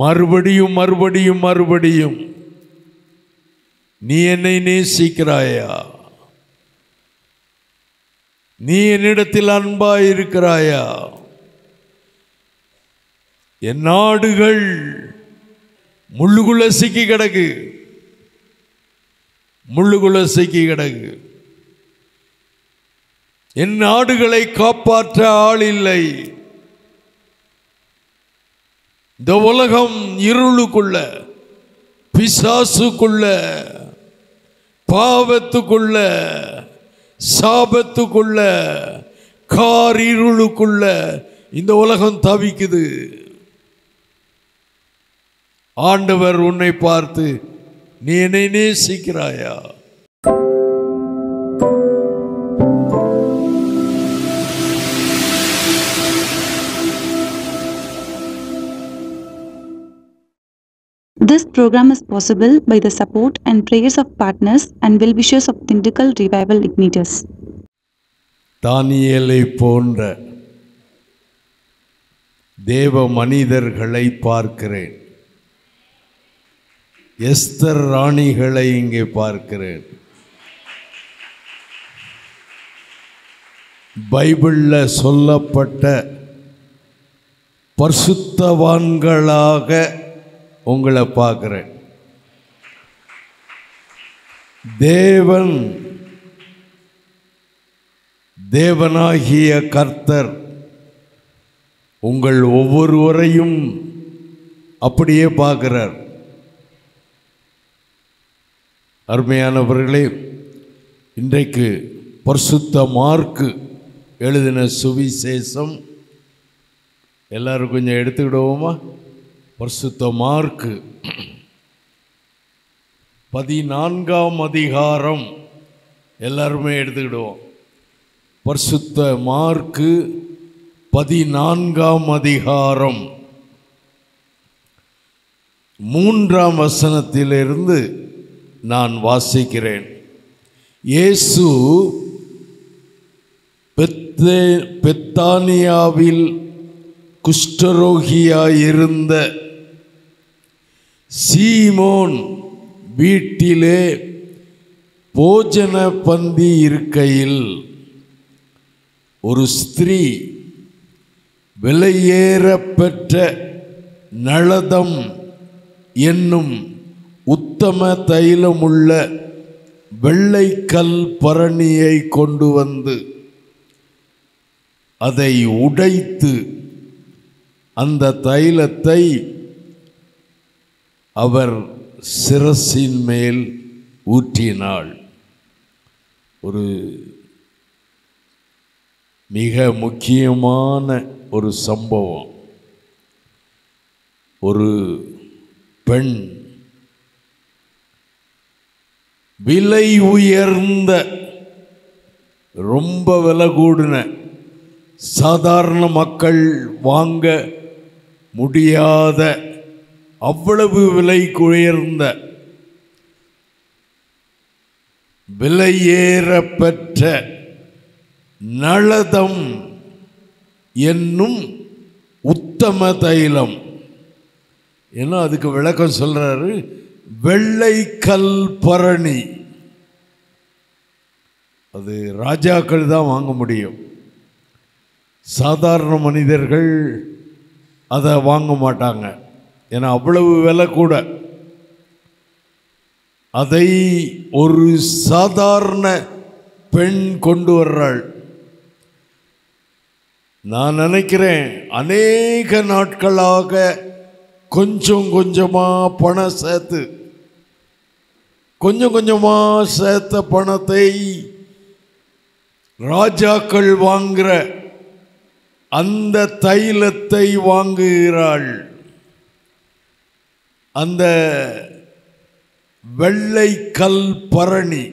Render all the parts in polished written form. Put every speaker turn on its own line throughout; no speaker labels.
மறுபடியும் மறுபடியும் மறுபடியும் நீ என்னை நேசிக்கிறாயா? நீ என்னிடத்தில் அன்பாய் இருக்கிறாயா? என் நாடுகள் முள்ளுக்குள்ள சிக்கி கிடக்கு, முள்ளுக்குள்ள சிக்கி கிடக்கு. என் நாடுகளை காப்பாற்ற ஆள் இல்லை. இந்த உலகம் இருளுக்குள்ள, பிசாசுக்குள்ள, பாவத்துக்குள்ள, சாபத்துக்குள்ள, காரிருளுக்குள்ள இந்த உலகம் தவிக்குது. ஆண்டவர் உன்னை பார்த்து நீ என்னை நேசிக்கிறாயா?
This program is possible by the support and prayers of partners and well-wishers of Thindikkal Revival Igniters.
தானியேலை போன்ற தேவ மனிதர்களை பார்க்கிறேன். எஸ்தர் ராணிகளை இங்கே பார்க்கிறேன். பைபிளில் சொல்லப்பட்ட பரிசுத்தவான்களாக உங்களை பார்க்கிறேன். தேவனாகிய கர்த்தர் உங்கள் ஒவ்வொருவரையும் அப்படியே பார்க்கிறார். அருமையானவர்களே, இன்றைக்கு பரிசுத்த மார்க்கு எழுதின சுவிசேஷம் எல்லாரும் கொஞ்சம் எடுத்துக்கிடுவோமா? பரிசுத்த மார்க்கு 14ஆம் அதிகாரம் எல்லாருமே எடுத்துக்கிடுவோம். பரிசுத்த மார்க்கு 14ஆம் அதிகாரம் 3ஆம் வசனத்திலிருந்து நான் வாசிக்கிறேன். இயேசு பெத்தானியாவில் குஷ்டரோகியாயிருந்த சீமோன் வீட்டிலே போஜன பந்தி இருக்கையில் ஒரு ஸ்திரீ விலையேறப்பெற்ற நளதம் என்னும் உத்தம தைலமுள்ள வெள்ளைக்கல் பரணியை கொண்டு வந்து அதை உடைத்து அந்த தைலத்தை அவர் சிரசின் மேல் ஊற்றினாள். ஒரு மிக முக்கியமான ஒரு சம்பவம். ஒரு பெண் விலை உயர்ந்த, ரொம்ப விலை கூடின, சாதாரண மக்கள் வாங்க முடியாத அவ்வளவு விலை உயர்ந்த, விலையேறப்பெற்ற நளதம் என்னும் உத்தம தைலம். ஏன்னா அதுக்கு விளக்கம் சொல்றாரு. வெள்ளைக்கல் பரணி, அது ராஜாக்கள் தான் வாங்க முடியும். சாதாரண மனிதர்கள் அதை வாங்க மாட்டாங்க, ஏன்னா அவ்வளவு விலை கூட. அதை ஒரு சாதாரண பெண் கொண்டு வர்றாள். நான் நினைக்கிறேன் அநேக நாட்களாக கொஞ்சம் கொஞ்சமாக பணம் சேர்த்து, கொஞ்சம் கொஞ்சமாக சேர்த்த பணத்தை ராஜாக்கள் வாங்குகிற அந்த தைலத்தை வாங்குகிறாள். அந்த வெள்ளைக்கல் பரணி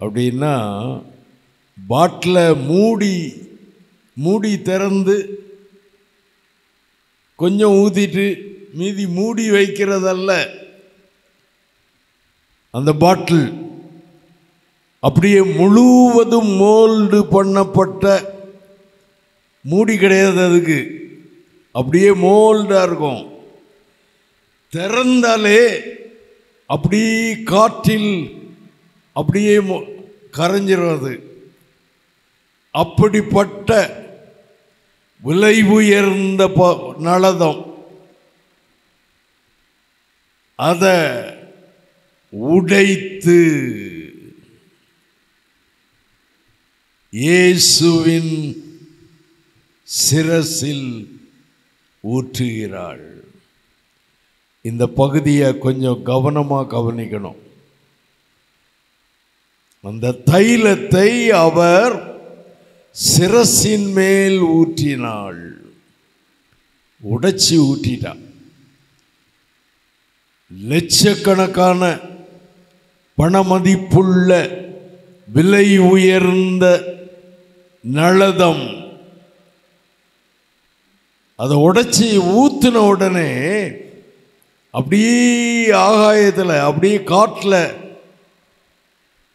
அப்படின்னா பாட்டில் மூடி திறந்து கொஞ்சம் ஊற்றிட்டு மீதி மூடி வைக்கிறதல்ல. அந்த பாட்டில் அப்படியே முழுவதும் மோல்டு பண்ணப்பட்ட மூடி கிடையாது, அதுக்கு அப்படியே மோல்டாக இருக்கும். திறந்தாலே அப்படியே காற்றில் அப்படியே கரைஞ்சிறது. அப்படிப்பட்ட விலை உயர்ந்த நளதம். அதை உடைத்து இயேசுவின் சிரசில் ஊற்றுகிறாள். இந்த பகுதியை கொஞ்சம் கவனமாக கவனிக்கணும். அந்த தைலத்தை அவர் சிரசின் மேல் ஊற்றினாள். உடைச்சி ஊற்றிட்டார். லட்சக்கணக்கான பணமதிப்புள்ள விலை உயர்ந்த நளதம். அதை உடைச்சி ஊற்றின உடனே அப்படியே ஆகாயத்தில் அப்படியே காற்றில்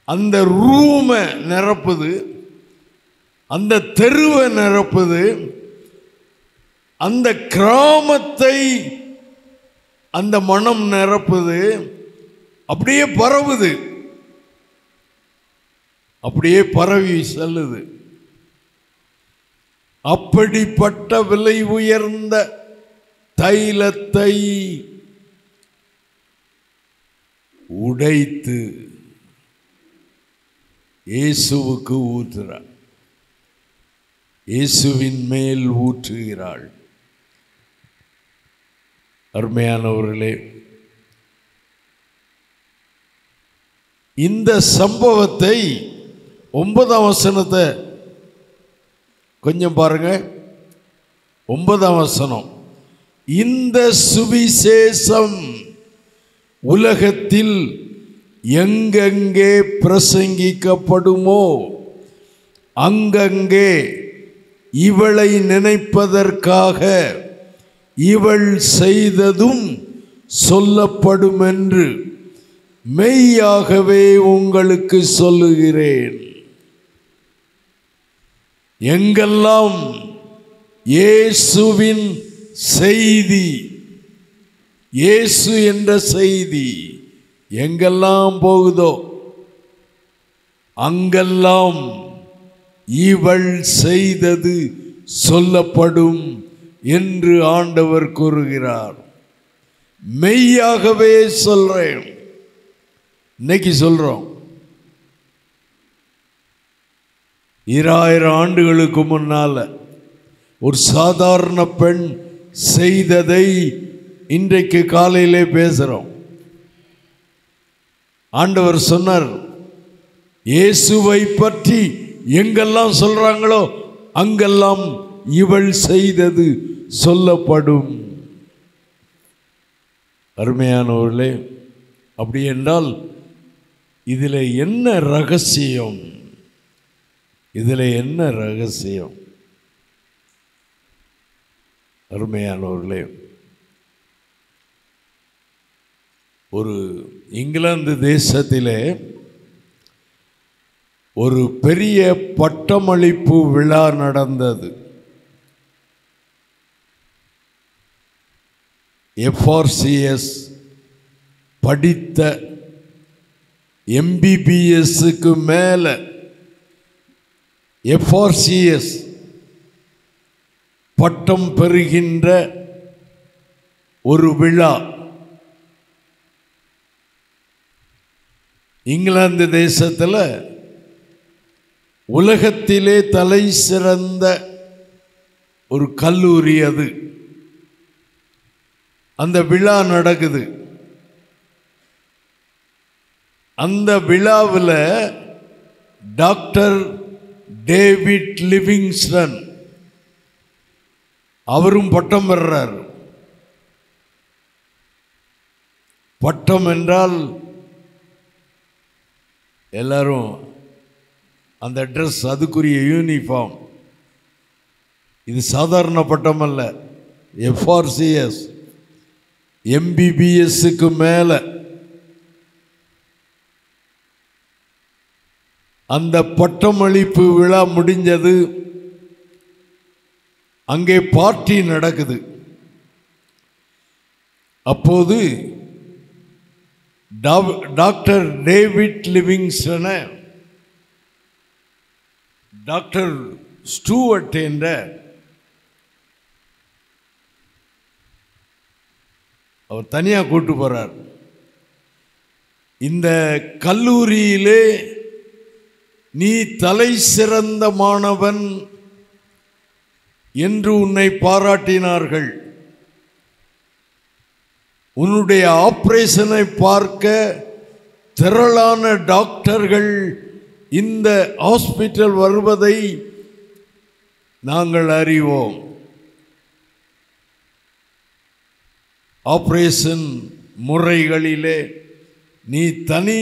அந்த ரூமை நிரப்புது, அந்த தெருவை நிரப்புது, அந்த கிராமத்தை அந்த மனம் நிரப்புது. அப்படியே பரவுது, அப்படியே பரவி செல்லுது. அப்படிப்பட்ட விலை உயர்ந்த தைலத்தை உடைத்து இயேசுவுக்கு ஊற்றுகிறார். இயேசுவின் மேல் ஊற்றுகிறாள். அருமையானவர்களே, இந்த சம்பவத்தை 9ஆம் வசனத்தை கொஞ்சம் பாருங்க. 9ஆம் வசனம், இந்த சுவிசேஷம் உலகத்தில் எங்கெங்கே பிரசங்கிக்கப்படுமோ அங்கங்கே இவளை நினைப்பதற்காக இவள் செய்ததும் சொல்லப்படும் என்று மெய்யாகவே உங்களுக்கு சொல்லுகிறேன். எங்கெல்லாம் இயேசுவின் செய்தி, இயேசு என்ற செய்தி எங்கெல்லாம் போகுதோ அங்கெல்லாம் இவள் செய்தது சொல்லப்படும் என்று ஆண்டவர் கூறுகிறார். மெய்யாகவே சொல்றேன். இன்னைக்கு சொல்றோம். 2000 ஆண்டுகளுக்கு முன்னால ஒரு சாதாரண பெண் செய்ததை இன்றைக்கு காலையிலே பேசுறோம். ஆண்டவர் சொன்னார், இயேசுவை பற்றி எங்கெல்லாம் சொல்றாங்களோ அங்கெல்லாம் இவள் செய்தது சொல்லப்படும். அருமையானவர்களே, அப்படி என்றால் இதில் என்ன ரகசியம்? இதில் என்ன ரகசியம்? அருமையானவர்களே, ஒரு இங்கிலாந்து தேசத்திலே ஒரு பெரிய பட்டமளிப்பு விழா நடந்தது. FRCS படித்த MBBSக்கு மேலே FRCS பட்டம் பெறுகின்ற ஒரு விழா இங்கிலாந்து தேசத்தில் உலகத்திலே தலை சிறந்த ஒரு கல்லூரி அது. அந்த விழா நடக்குது. அந்த விழாவில் டாக்டர் டேவிட் லிவிங்ஸ்டன் அவரும் பட்டம் பெறுறார். பட்டம் என்றால் எல்லாரும் அந்த ட்ரெஸ், அதுக்குரிய யூனிஃபார்ம். இது சாதாரண பட்டம் அல்ல. FRCS MBBSக்கு மேலே அந்த பட்டமளிப்பு விழா முடிஞ்சது. அங்கே பார்ட்டி நடக்குது. அப்போது டாக்டர் டேவிட் லிவிங்ஸ்டனை டாக்டர் ஸ்டூவர்ட் என்ற அவர் தனியாக கூட்டு போகிறார். இந்த கல்லூரியிலே நீ தலை சிறந்த மாணவன் என்று உன்னை பாராட்டினார்கள். உன்னுடைய ஆபரேஷனை பார்க்க திரளான டாக்டர்கள் இந்த ஹாஸ்பிட்டல் வருவதை நாங்கள் அறிவோம். ஆபரேஷன் முறைகளிலே நீ தனி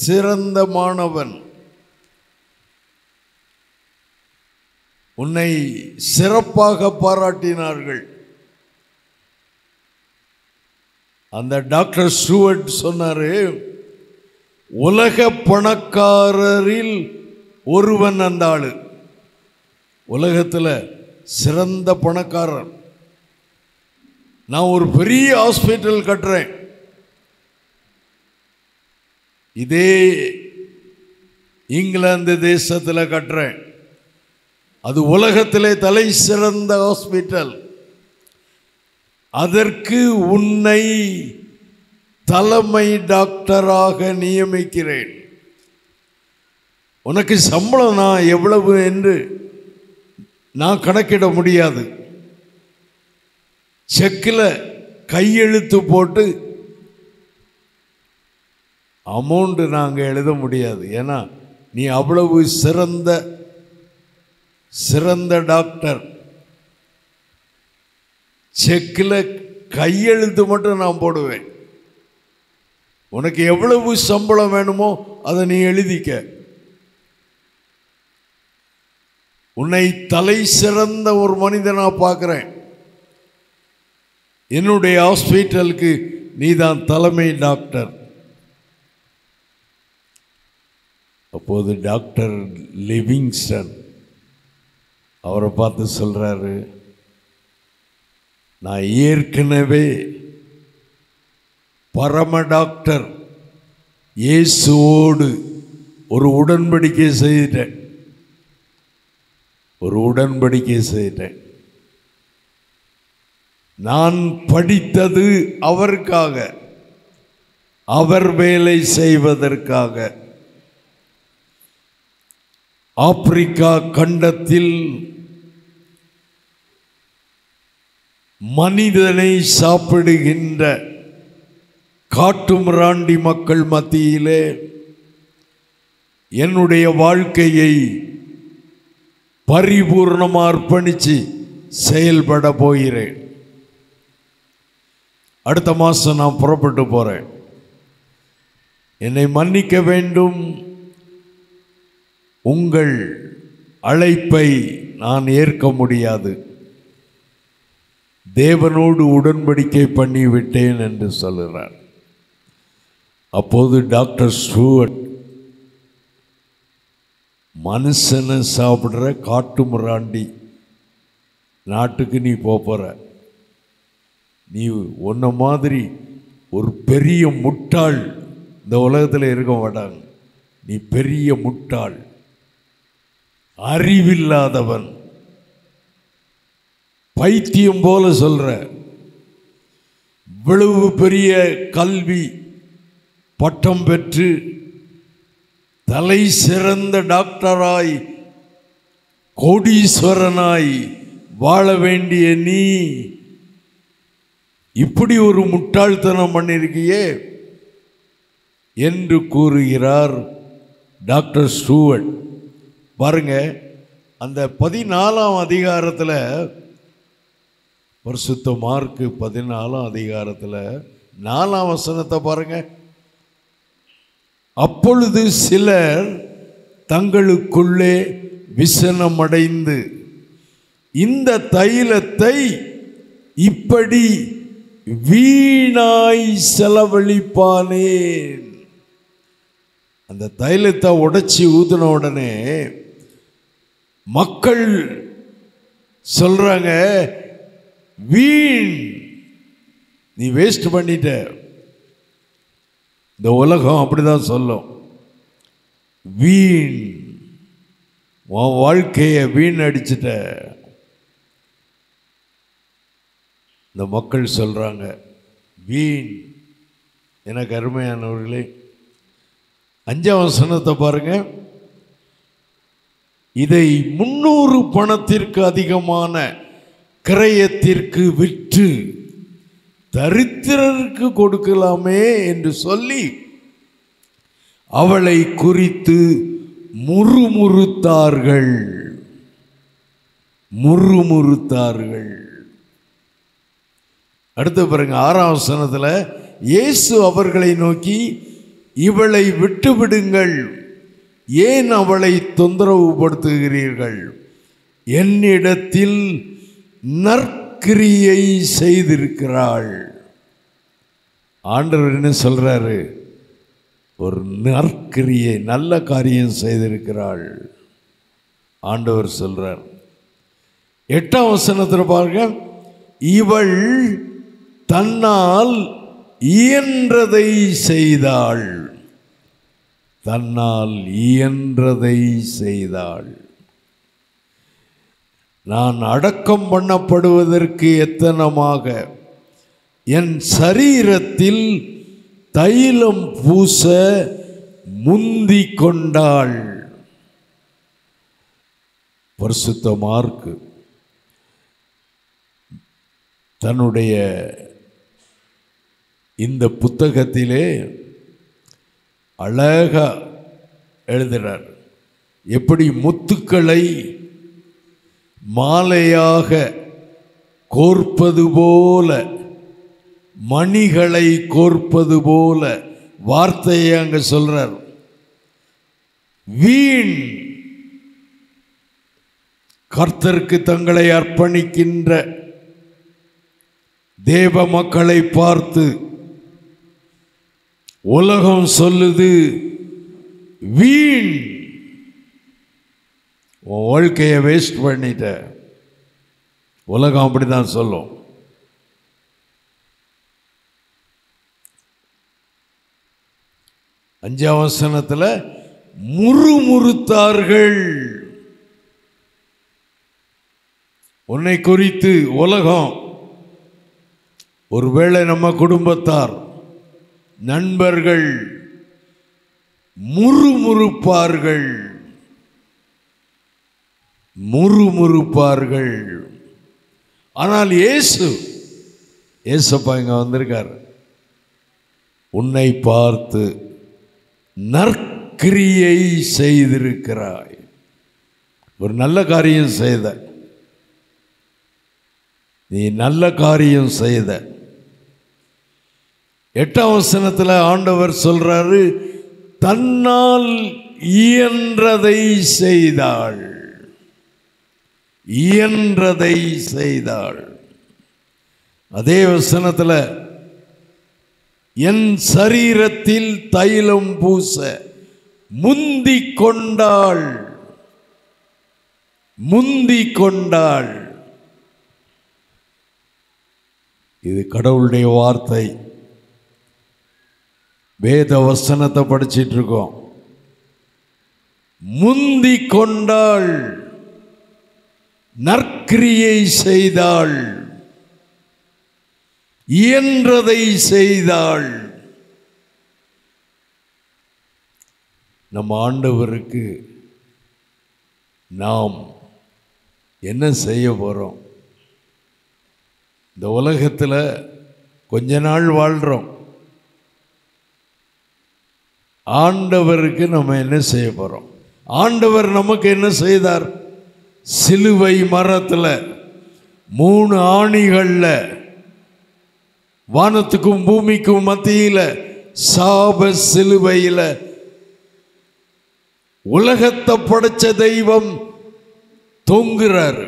சிறந்த மாணவன். உன்னை சிறப்பாக பாராட்டினார்கள். அந்த டாக்டர் ஸ்டூவர்ட் சொன்னாரு, உலக பணக்காரரில் ஒருவன் அந்த ஆளு. உலகத்தில் சிறந்த பணக்காரர். நான் ஒரு பெரிய ஹாஸ்பிட்டல் கட்டுறேன். இதே இங்கிலாந்து தேசத்தில் கட்டுறேன். அது உலகத்திலே தலை சிறந்த ஹாஸ்பிட்டல். அதற்கு உன்னை தலைமை டாக்டராக நியமிக்கிறேன். உனக்கு சம்பளம் நான் எவ்வளவு என்று நான் கணக்கிட முடியாது. செக்கில் கையெழுத்து போட்டு அமௌண்ட் நாங்கள் எழுத முடியாது. ஏன்னா நீ அவ்வளவு சிறந்த டாக்டர். செக்கில் கையெழுத்து மட்டும் நான் போடுவேன். உனக்கு எவ்வளவு சம்பளம் வேணுமோ அதை நீ எழுதிக்க. உன்னை தலை சிறந்த ஒரு மனிதனா பார்க்குறேன். என்னுடைய ஹாஸ்பிட்டலுக்கு நீ தான் தலைமை டாக்டர். அப்போது டாக்டர் லிவிங்ஸ்டன் அவரை பார்த்து சொல்கிறாரு, நான் ஏற்கனவே பரம டாக்டர் இயேசுவோடு ஒரு உடன்படிக்கை செய்துட்டேன். நான் படித்தது அவருக்காக, அவர் வேலை செய்வதற்காக. ஆப்பிரிக்கா கண்டத்தில் மனிதனை சாப்பிடுகின்ற காட்டுமிராண்டி மக்கள் மத்தியிலே என்னுடைய வாழ்க்கையை பரிபூர்ணமாக அர்ப்பணித்து செயல்பட போகிறேன். அடுத்த மாதம் நான் புறப்பட்டு போகிறேன். என்னை மன்னிக்க வேண்டும். உங்கள் அழைப்பை நான் ஏற்க முடியாது. தேவனோடு உடன்படிக்கை பண்ணிவிட்டேன் என்று சொல்கிறார். அப்போது டாக்டர் ஸ்டூவர்ட், மனுஷனை சாப்பிட்ற காட்டுமிராண்டி நாட்டுக்கு நீ போகிற, நீ உன்ன மாதிரி ஒரு பெரிய முட்டாள் இந்த உலகத்தில் இருக்க மாட்டாங்க. நீ பெரிய முட்டாள், அறிவில்லாதவன், பைத்தியம் போல சொல்ற. இவ்வளவு பெரிய கல்வி பட்டம் பெற்று தலை சிறந்த டாக்டராய் கோடீஸ்வரனாய் வாழ வேண்டிய நீ இப்படி ஒரு முட்டாள்தனம் பண்ணிருக்கியே என்று கூறுகிறார் டாக்டர் ஸ்டூவர்ட். பாருங்க, அந்த 14ஆம் அதிகாரத்தில், பரிசுத்த மார்க்கு 14ஆம் அதிகாரத்தில் 4ஆம் வசனத்தை பாருங்க. அப்பொழுது சிலர் தங்களுக்குள்ளே விசனமடைந்து, இந்த தைலத்தை இப்படி வீணாய் செலவழிப்பானேன். அந்த தைலத்தை உடைச்சி ஊதின உடனே மக்கள் சொல்றாங்க, வீண், நீ வேஸ்ட் பண்ணிட்ட. இந்த உலகம் அப்படிதான் சொல்லும். வீண், உன் வாழ்க்கையை வீண் அடிச்சிட்ட. இந்த மக்கள் சொல்கிறாங்க வீண். எனக்கு அருமையானவர்களே, 5ஆம் வசனத்தை பாருங்க. இதை 300 பணத்திற்கு அதிகமான கிரயத்திற்கு விற்று தரித்திரருக்கு கொடுக்கலாமே என்று சொல்லி அவளை குறித்து முறுமுறுத்தார்கள். அடுத்து பாருங்க 6ஆம் வசனத்தில், இயேசு அவர்களை நோக்கி, இவளை விட்டுவிடுங்கள், ஏன் அவளை தொந்தரவு படுத்துகிறீர்கள்? என்னிடத்தில் நற்கிரியை செய்திருக்கிறாள். ஆண்டவர் என்ன சொல்றாரு? ஒரு நற்கிரியை, நல்ல காரியம் செய்திருக்கிறாள். ஆண்டவர் சொல்றார். 8ஆம் வசனத்தில் பாருங்க, இவள் தன்னால் இயன்றதை செய்தாள். தன்னால் இயன்றதை செய்தாள். நான் அடக்கம் பண்ணப்படுவதற்கு எத்தனமாக என் சரீரத்தில் தைலம் பூச முந்தி கொண்டாள். பரிசுத்த மார்க்கு தன்னுடைய இந்த புத்தகத்திலே அழகா எழுதுகிறார். எப்படி முத்துக்களை மாலையாக கோர்ப்பது போல, மணிகளை கோர்ப்பது போல, வார்த்தையை அங்க சொல்றார். வீண், கர்த்தருக்கு தங்களை அர்ப்பணிக்கின்ற தேவ மக்களை பார்த்து உலகம் சொல்லுது வீண், உன் வாழ்க்கையை வேஸ்ட் பண்ணிட்ட. உலகம் அப்படிதான் சொல்லும். அஞ்சாம் வசனத்தில் முறுமுறுத்தார்கள். உன்னை குறித்து உலகம், ஒருவேளை நம்ம குடும்பத்தார், நண்பர்கள் முறுமுறுப்பார்கள். ஆனால் இயேசுப்பா இங்க வந்திருக்கார். உன்னை பார்த்து நற்கிரியை செய்திருக்கிறாய். ஒரு நல்ல காரியம் செய்த, நீ நல்ல காரியம் செய்த. 8ஆம் வசனத்தில் ஆண்டவர் சொல்றாரு, தன்னால் இயன்றதை செய்தாள். இயன்றதை செய்தாள். அதே வசனத்தில், என் சரீரத்தில் தைலம் பூச முந்தி கொண்டாள். முந்தி கொண்டாள். இது கடவுளுடைய வார்த்தை. வேத வசனத்தை படிச்சிட்டு இருக்கோம். முந்தி கொண்டாள், நற்கிரியை செய்தாள், இயன்றதை செய்தாள். நம்ம ஆண்டவருக்கு நாம் என்ன செய்ய போறோம்? இந்த உலகத்தில் கொஞ்ச நாள் வாழ்கிறோம். ஆண்டவருக்கு நம்ம என்ன செய்ய போறோம்? ஆண்டவர் நமக்கு என்ன செய்தார்? சிலுவை மரத்தில் 3 ஆணிகளில், வானத்துக்கும் பூமிக்கும் மத்தியில் சாப சிலுவையில் உலகத்தை படைச்ச தெய்வம் தொங்குறார்.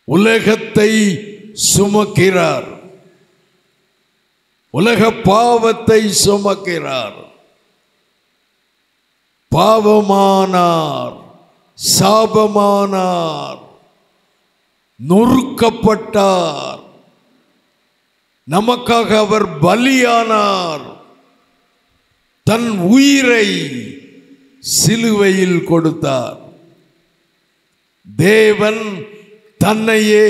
உலகத்தை சுமக்கிறார். உலக பாவத்தை சுமக்கிறார். பாவமானார், சாபமானார், நொறுக்கப்பட்டார், நமக்காக அவர் பலியானார். தன் உயிரை சிலுவையில் கொடுத்தார். தேவன் தன்னையே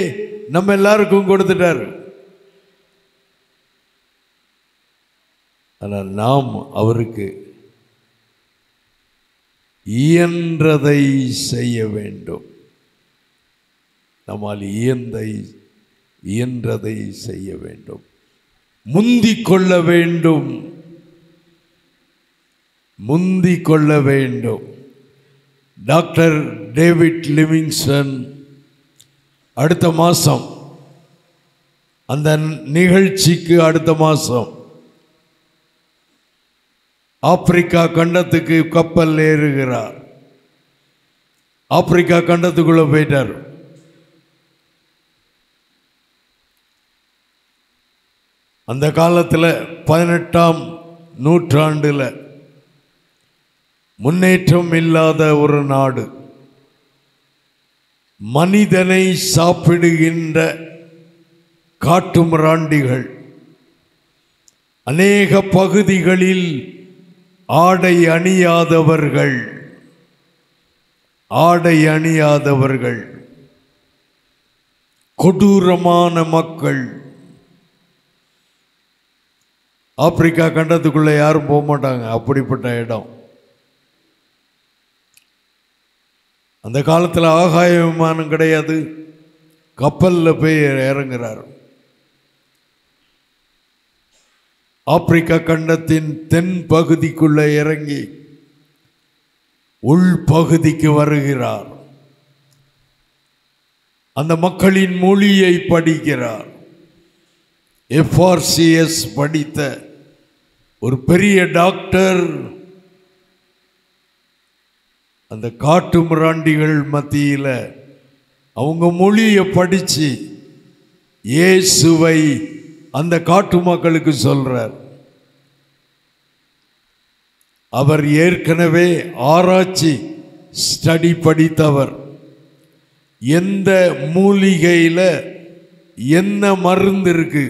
நம்ம எல்லாருக்கும் கொடுத்துட்டார். ஆனால் நாம் அவருக்கு இயன்றதை செய்ய வேண்டும். நம்மால் இயன்றதை செய்ய வேண்டும். முந்திக் கொள்ள வேண்டும். முந்திக் கொள்ள வேண்டும். டாக்டர் டேவிட் லிவிங்ஸ்டன் அடுத்த மாதம், அந்த நிகழ்ச்சிக்கு அடுத்த மாதம் ஆப்பிரிக்கா கண்டத்துக்கு கப்பல் ஏறுகிறார். ஆப்பிரிக்கா கண்டத்துக்குள்ள போயிட்டார். அந்த காலத்தில் 18ஆம் நூற்றாண்டில் முன்னேற்றம் இல்லாத ஒரு நாடு, மனிதனை சாப்பிடுகின்ற காட்டுமிராண்டிகள், அநேக பகுதிகளில் ஆடை அணியாதவர்கள், கொடூரமான மக்கள். ஆப்பிரிக்கா கண்டத்துக்குள்ள யாரும் போக மாட்டாங்க, அப்படிப்பட்ட இடம். அந்த காலத்தில் ஆகாய விமானம் கிடையாது. கப்பலில் போய் இறங்குறார். ஆப்பிரிக்கா கண்டத்தின் தென் பகுதிக்குள்ள இறங்கி உள்பகுதிக்கு வருகிறார். அந்த மக்களின் மொழியை படிக்கிறார். FRCS படித்த ஒரு பெரிய டாக்டர் அந்த காட்டு மிராண்டிகள் மத்தியில் அவங்க மொழியை படித்து இயேசுவை அந்த காட்டு மக்களுக்கு சொல்றார். அவர் ஏற்கனவே ஆராய்ச்சி ஸ்டடி படித்தவர். எந்த மூலிகையில் என்ன மருந்து இருக்கு,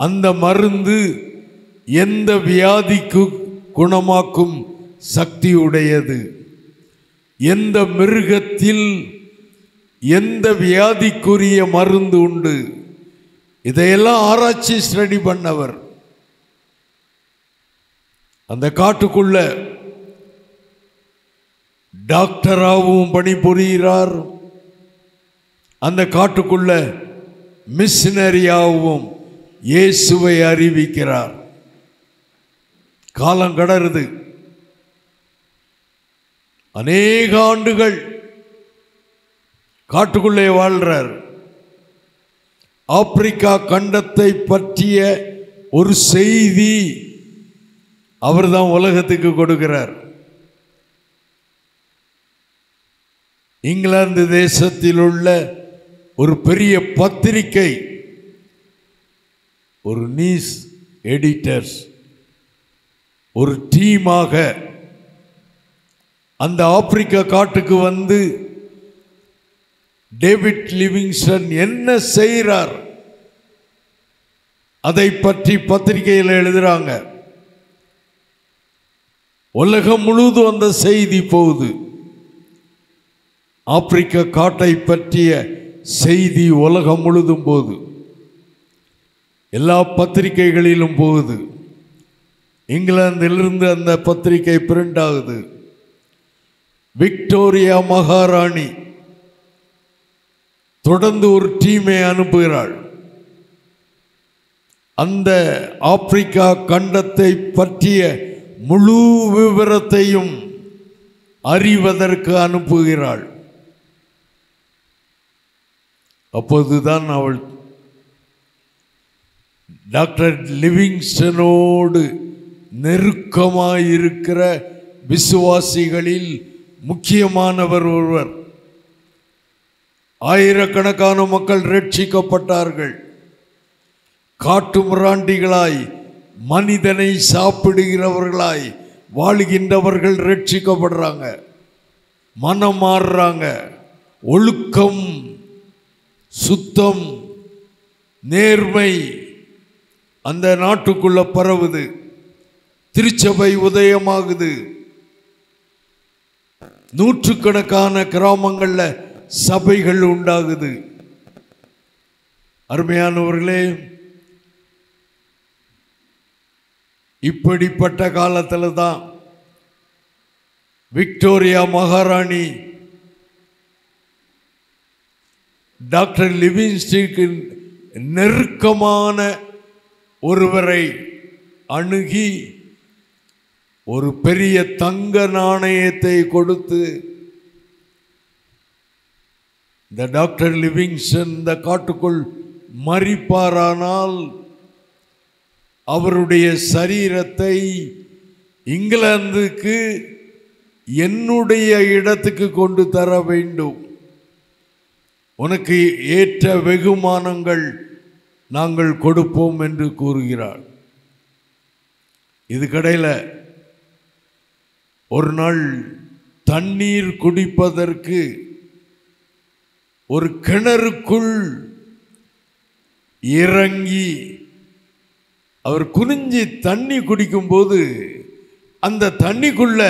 அந்த மருந்து எந்த வியாதிக்கு குணமாக்கும் சக்தி உடையது, எந்த மிருகத்தில் எந்த வியாதிக்குரிய மருந்து உண்டு, இதையெல்லாம் ஆராய்ச்சி ஸ்டடி பண்ணவர். அந்த காட்டுக்குள்ள டாக்டராகவும் பணிபுரிகிறார். அந்த காட்டுக்குள்ள மிஷனரியாகவும் இயேசுவை அறிவிக்கிறார். காலம் கடருது. அநேக ஆண்டுகள் காட்டுக்குள்ளே வாழ்றார். ஆப்பிரிக்கா கண்டத்தை பற்றிய ஒரு செய்தி அவர்தான் உலகத்துக்கு கொடுக்கிறார். இங்கிலாந்து தேசத்தில் உள்ள ஒரு பெரிய பத்திரிகை, ஒரு நியூஸ் எடிட்டர்ஸ் ஒரு டீமாக அந்த ஆப்பிரிக்கா காட்டுக்கு வந்து டேவிட் லிவிங்ஸ்டன் என்ன செய்கிறார் அதை பற்றி பத்திரிகையில் எழுதுறாங்க. உலகம் முழுவதும் அந்த செய்தி போகுது. ஆப்பிரிக்கா காட்டை பற்றிய செய்தி உலகம் முழுதும் போகுது. எல்லா பத்திரிகைகளிலும் போகுது. இங்கிலாந்திலிருந்து அந்த பத்திரிகை பிரிண்ட் ஆகுது. விக்டோரியா மகாராணி தொடர்ந்து ஒரு டீமை அனுப்புகிறாள். அந்த ஆப்பிரிக்கா கண்டத்தை பற்றிய முழு விவரத்தையும் அறிவதற்கு அனுப்புகிறாள். அப்போதுதான் அவள் டாக்டர் லிவிங்ஸ்டனோடு நெருக்கமாயிருக்கிற விசுவாசிகளில் முக்கியமானவர் ஒருவர். ஆயிரக்கணக்கான மக்கள் ரட்சிக்கப்பட்டார்கள். காட்டு மிராண்டிகளாய் மனிதனை சாப்பிடுகிறவர்களாய் வாழ்கின்றவர்கள் ரட்சிக்கப்படுறாங்க, மனம் மாறுறாங்க, ஒழுக்கம் சுத்தம் நேர்மை அந்த நாட்டுக்குள்ள பரவுது. திருச்சபை உதயமாகுது. நூற்றுக்கணக்கான கிராமங்கள்ல சபைகள் உண்டாகுது. அருமையானவர்களே, இப்படிப்பட்ட காலத்தில் தான் விக்டோரியா மகாராணி டாக்டர் லிவிங்ஸ்டனுக்கு நெருக்கமான ஒருவரை அணுகி ஒரு பெரிய தங்க நாணயத்தை கொடுத்து, இந்த டாக்டர் லிவிங்ஸ்டன் இந்த காட்டுக்குள் மரிப்பாரானால் அவருடைய சரீரத்தை இங்கிலாந்துக்கு என்னுடைய இடத்துக்கு கொண்டு தர வேண்டும், உனக்கு ஏற்ற வெகுமானங்கள் நாங்கள் கொடுப்போம் என்று கூறுகிறார். இதுக்கடையில் ஒரு நாள் தண்ணீர் குடிப்பதற்கு ஒரு கிணறுக்குள் இறங்கி அவர் குனிஞ்சி தண்ணி குடிக்கும்போது அந்த தண்ணிக்குள்ள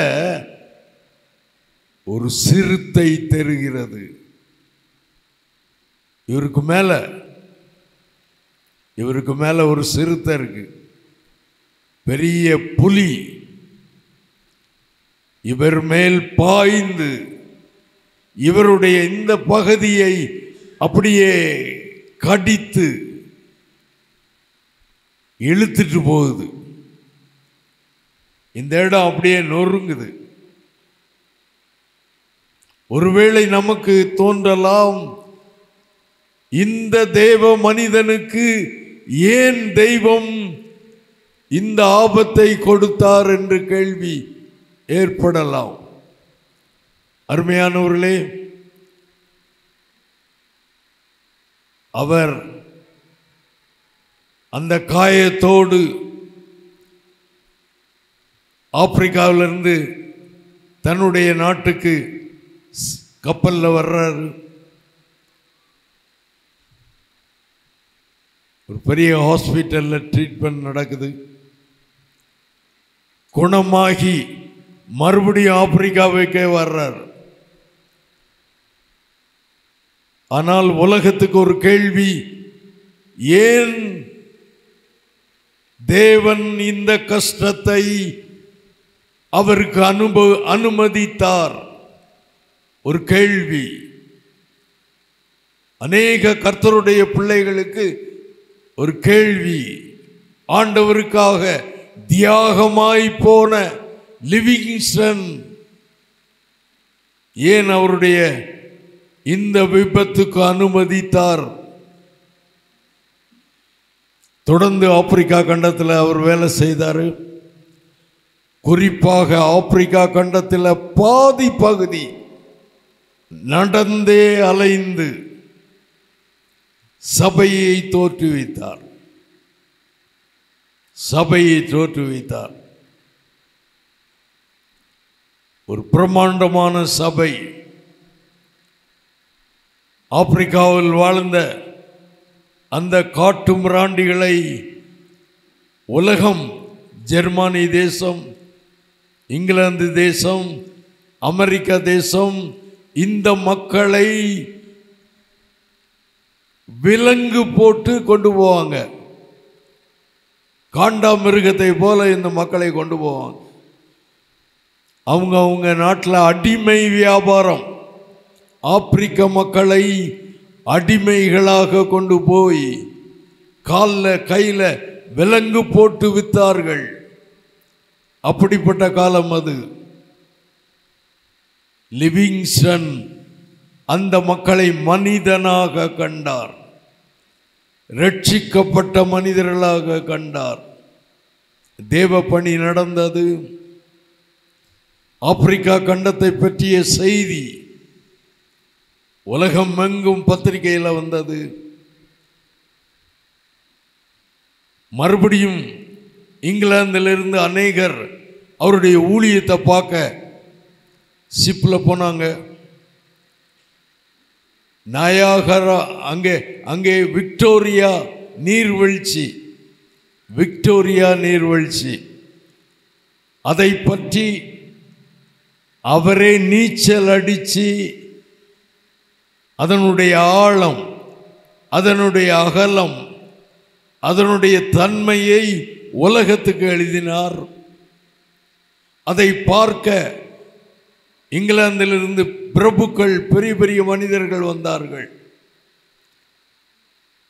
ஒரு சிறுத்தை தெரிகிறது. இவருக்கு மேல ஒரு சிறுத்தை இருக்கு, பெரிய புலி. இவர் மேல் பாய்ந்து இவருடைய இந்த பகுதியை அப்படியே கடித்து இழுத்துட்டு போகுது. இந்த இடம் அப்படியே நொறுங்குது. ஒருவேளை நமக்கு தோன்றலாம், இந்த தேவ மனிதனுக்கு ஏன் தெய்வம் இந்த ஆபத்தை கொடுத்தார் என்று கேள்வி ஏற்படலாம். அருமையானவர்களே, அவர் அந்த காயத்தோடு ஆப்பிரிக்காவிலிருந்து தன்னுடைய நாட்டுக்கு கப்பலில் வர்றாரு. ஒரு பெரிய ஹாஸ்பிட்டலில் ட்ரீட்மெண்ட் நடக்குது. குணமாகி மறுபடியும் ஆப்பிரிக்காவுக்கே வர்றார். ஆனால் உலகத்துக்கு ஒரு கேள்வி, ஏன் தேவன் இந்த கஷ்டத்தை அவருக்கு அனுமதித்தார்? ஒரு கேள்வி. அநேக கர்த்தருடைய பிள்ளைகளுக்கு ஒரு கேள்வி. ஆண்டவருக்காக தியாகமாய் போன லிவிங்ஸ்டன் ஏன் அவருடைய இந்த விபத்துக்கு அனுமதித்தார்? தொடர்ந்து ஆப்பிரிக்கா கண்டத்தில் அவர் வேலை செய்தார். குறிப்பாக ஆப்பிரிக்கா கண்டத்தில் பாதி பகுதி நடந்தே அலைந்து சபையை தோற்றுவித்தார். ஒரு பிரம்மாண்டமான சபை. ஆப்பிரிக்காவில் வாழ்ந்த அந்த காட்டு மிராண்டிகளை உலகம், ஜெர்மனி தேசம், இங்கிலாந்து தேசம், அமெரிக்க தேசம், இந்த மக்களை விலங்கு போட்டு கொண்டு போவாங்க. காண்டா மிருகத்தை போல இந்த மக்களை கொண்டு போவாங்க. அவங்க நாட்டில் அடிமை வியாபாரம். ஆப்பிரிக்க மக்களை அடிமைகளாக கொண்டு போய் காலில் கையில் விலங்கு போட்டு வித்தார்கள். அப்படிப்பட்ட காலம் அது. லிவிங்ஸ்டன் அந்த மக்களை மனிதனாக கண்டார், ரட்சிக்கப்பட்ட மனிதர்களாக கண்டார். தேவ பணி நடந்தது. ஆப்பிரிக்கா கண்டத்தை பற்றிய செய்தி உலகம் எங்கும் பத்திரிகையில் வந்தது. மறுபடியும் இங்கிலாந்திலிருந்து அநேகர் அவருடைய ஊழியத்தை பார்க்க ஷிப்பில் போனாங்க. நயாகரா, அங்கே விக்டோரியா நீர்வீழ்ச்சி, விக்டோரியா நீர்வீழ்ச்சி, அதை பற்றி அவரே நீச்சல் அடித்து அதனுடைய ஆழம், அதனுடைய அகலம், அதனுடைய தன்மையை உலகத்துக்கு எழுதினார். அதை பார்க்க இங்கிலாந்திலிருந்து பிரபுக்கள், பெரிய பெரிய மனிதர்கள் வந்தார்கள்.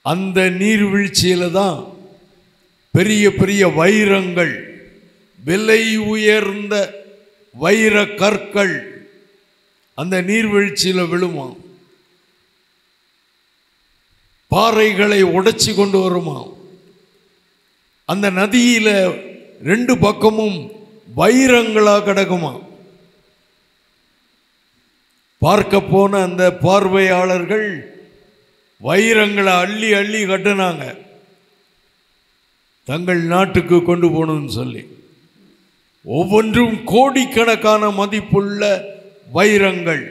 அந்த நீர்வீழ்ச்சியில தான் பெரிய பெரிய வைரங்கள், விலை உயர்ந்த வைர கற்கள் அந்த நீர்வீழ்ச்சியில் விழுமா. பாறைகளை உடைச்சி கொண்டு வருமா. அந்த நதியில 2 பக்கமும் வைரங்களா கிடக்குமா. பார்க்க போன அந்த பார்வையாளர்கள் வைரங்களை அள்ளி அள்ளி கட்டினாங்க, தங்கள் நாட்டுக்கு கொண்டு போகணும்னு சொல்லி. ஒவ்வொன்றும் கோடிக்கணக்கான மதிப்புள்ள வைரங்கள்.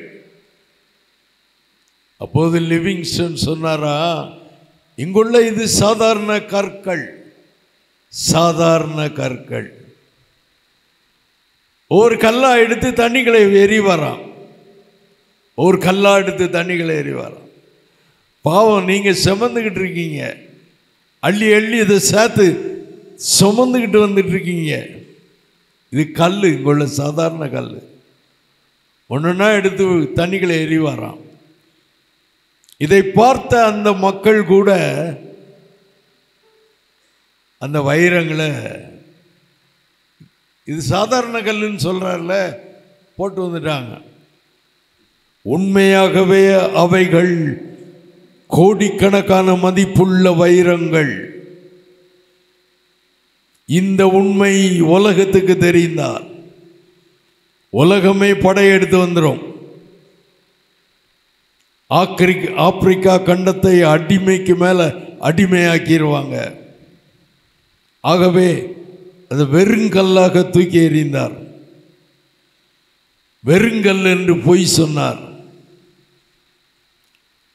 அப்போது லிவிங்ஸ்டன் சொன்னாரா, இங்குள்ள இது சாதாரண கற்கள், சாதாரண கற்கள். ஒரு கல்லா எடுத்து தண்ணிகளை எறிவாராம், ஒரு கல்லா எடுத்து தண்ணிகளை எறிவாராம். பாவம், நீங்கள் சுமந்துக்கிட்டு இருக்கீங்க, அள்ளி அள்ளி இதை சேர்த்து சுமந்துக்கிட்டு வந்துட்டு இருக்கீங்க. இது கல், இங்குள்ள சாதாரண கல். ஒன்றுன்னா எடுத்து தண்ணிகளை எறிவாராம். இதை பார்த்த அந்த மக்கள் கூட அந்த வைரங்களை, இது சாதாரண கல்லுன்னு சொல்றாருல, போட்டு வந்துட்டாங்க. உண்மையாகவே அவைகள் கோடிக்கணக்கான மதிப்புள்ள வைரங்கள். இந்த உண்மை உலகத்துக்கு தெரிந்தால் உலகமே படையெடுத்து வந்துடும். ஆப்பிரிக்கா கண்டத்தை அடிமைக்கு மேல அடிமையாக்கிடுவாங்க. ஆகவே அது வெறுங்கல்லாக தூக்கி எறிந்தார். வெறுங்கல் என்று பொய் சொன்னார்.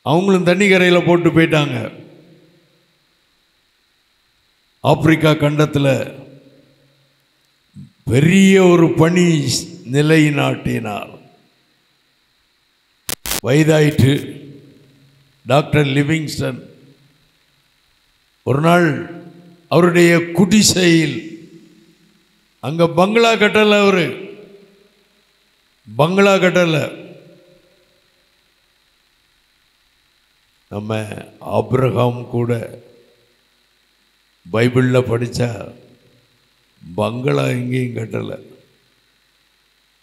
அவங்களும் தண்ணி கரையில் போட்டு போயிட்டாங்க. ஆப்பிரிக்கா கண்டத்தில் பெரிய ஒரு பணி நிலைநாட்டினார். வயதாயிற்று டாக்டர் லிவிங்ஸ்டன். ஒரு நாள் அவருடைய குடிசையில், அங்க பங்களா கட்டல, அவரு பங்களா கட்டல. நம்ம ஆபிரகாம் கூட பைபிளில் படித்தா பங்களா எங்கேயும் கட்டலை,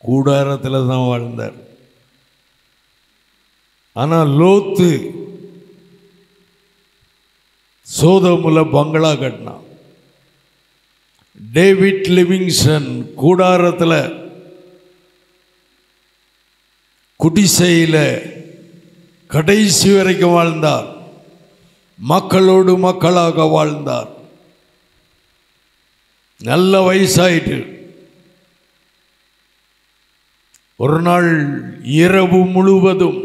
கூடாரத்தில் தான் வாழ்ந்தார். ஆனால் லோத்து சோதோமுல பங்களா கட்டினான். டேவிட் லிவிங்ஸ்டன் கூடாரத்தில், குடிசையில் கடைசி வரைக்கும் வாழ்ந்தார். மக்களோடு மக்களாக வாழ்ந்தார். நல்ல வயசாயிட்டு ஒரு நாள் இரவு முழுவதும்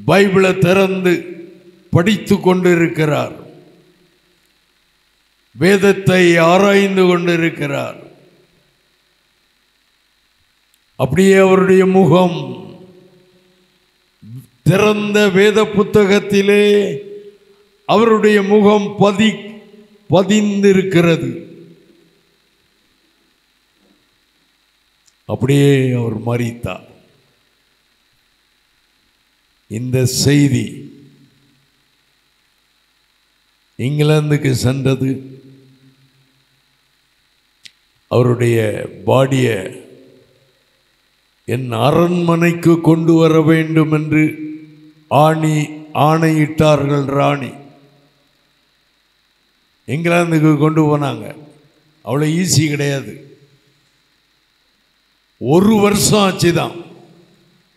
பைபிளை திறந்து படித்து கொண்டிருக்கிறார். வேதத்தை ஆராய்ந்து கொண்டிருக்கிறார். அப்படியே அவருடைய முகம் திறந்த வேத புத்தகத்திலே அவருடைய முகம் பதிந்திருக்கிறது. அப்படியே அவர் மரித்தார். இந்த செய்தி இங்கிலாந்துக்கு சென்றது. அவருடைய பாடியை என் அரண்மனைக்கு கொண்டு வர வேண்டும் என்று ஆணையிட்டார்கள் ராணி. இங்கிலாந்துக்கு கொண்டு போனாங்க. அவ்வளோ ஈஸி கிடையாது. 1 வருஷம் ஆச்சுதான்.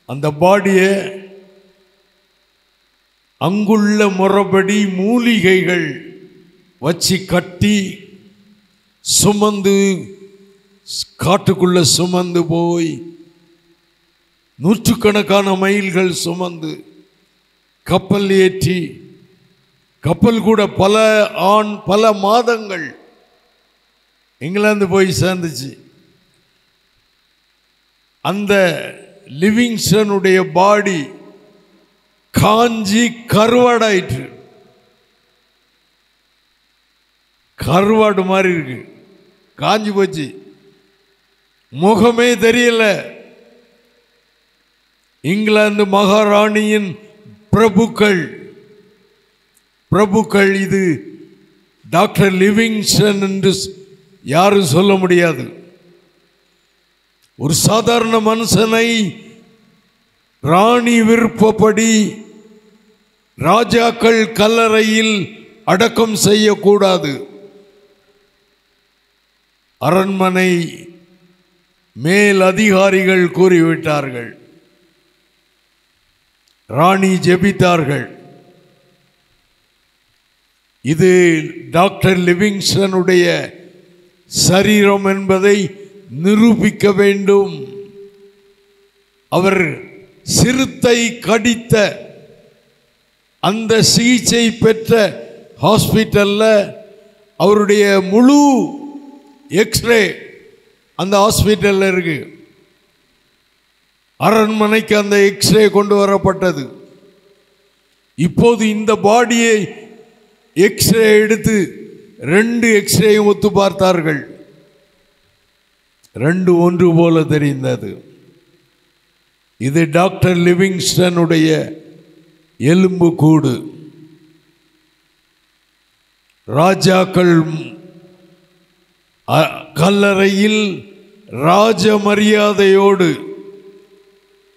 அந்த பாடியை அங்குள்ள முறைப்படி மூலிகைகள் வச்சு கட்டி சுமந்து காட்டுக்குள்ள சுமந்து போய் நூற்றுக்கணக்கான மைல்கள் சுமந்து கப்பல் ஏற்றி கப்பல் கூட பல மாதங்கள் இங்கிலாந்து போய் சேர்ந்துச்சு. அந்த லிவிங்ஸ்டனுடைய பாடி காஞ்சி கருவாடாயிற்று. கருவாடு மாதிரி இருக்கு, காஞ்சி போச்சு, முகமே தெரியல. இங்கிலாந்து மகாராணியின் பிரபுக்கள் இது டாக்டர் லிவிங்ஸ்டன் என்று யாரும் சொல்ல முடியாது. ஒரு சாதாரண மனுஷனை ராணி விருப்பப்படி ராஜாக்கள் கல்லறையில் அடக்கம் செய்யக்கூடாது. அரண்மனை மேல் அதிகாரிகள் கூறிவிட்டார்கள். ராணி ஜெபித்தார்கள். இது டாக்டர் லிவிங்ஸ்டனுடைய சரீரம் என்பதை நிரூபிக்க வேண்டும். அவர் சிறுத்தை கடித்த அந்த சிகிச்சை பெற்ற ஹாஸ்பிட்டல்ல அவருடைய முழு எக்ஸ்ரே அந்த ஹாஸ்பிட்டல்ல இருக்கு. அரண்மனைக்கு அந்த எக்ஸ்ரே கொண்டு வரப்பட்டது. இப்போது இந்த பாடியை எக்ஸ்ரே எடுத்து 2 எக்ஸ்ரேயும் ஒத்து பார்த்தார்கள். 2 ஒன்று போல தெரிந்தது. இது டாக்டர் லிவிங்ஸ்டனுடைய எலும்பு கூடு. ராஜாக்கள் கல்லறையில் ராஜ மரியாதையோடு